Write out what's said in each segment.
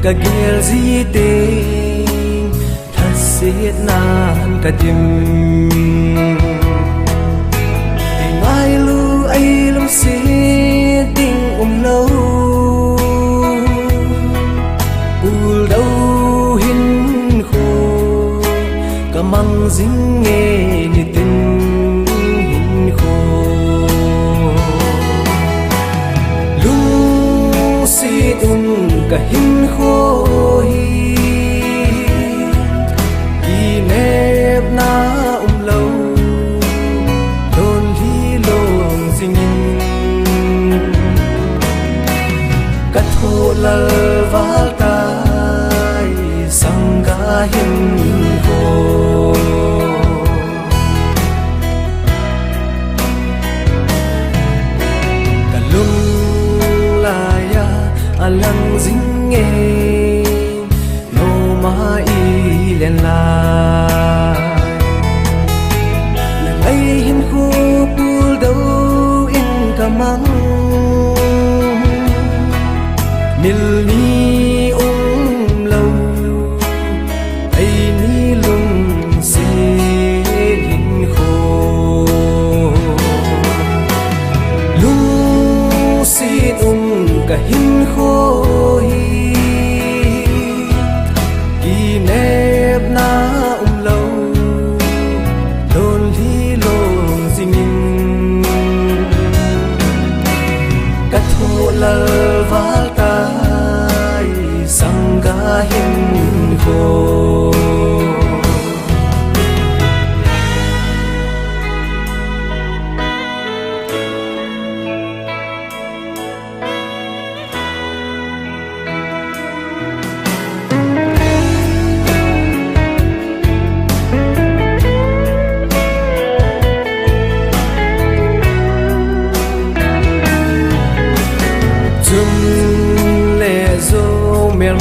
ka gel zi te thật xiết nan ka tim ai lu ai lum si ding lâu bul đâu hin khô cả mang dính nghe như tình hin khô lu si cả hin khô hi đi nếp na lâu đôn li lông dinh cắt thô lơ vá tai sang ga hin khô cả lung la ya alang ding nghe no ma i len la ai hin khu pul đâu in ka mang mil ni lâu ai ni lung se hin khô lung si cả hin khô hi kỳ nếp na lâu đôn li lông dinh cắt thô lơ vá tai sang ga hin khô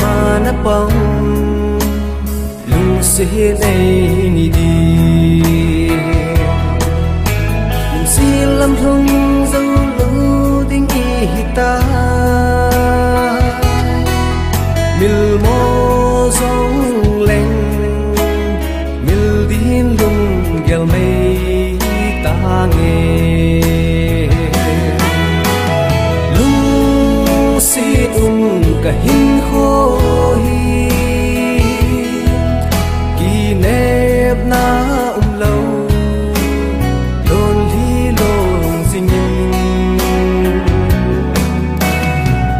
mana pang lung se nei ni di lung si lam thong dâu lu ding i ta mil mo zong leng mil din lung gel mei ta nghe lung si cả hin khô hi kỳ nếp na lâu đôn li lông dinh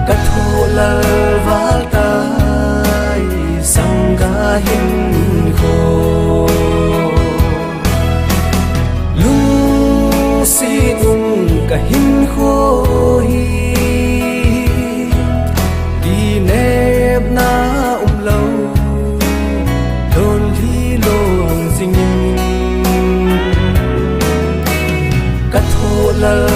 cắt thô lơ vá tai sang ga hin khô lung si cả hin khô hi nếp na lâu đôn li lông dinh cắt thô lơ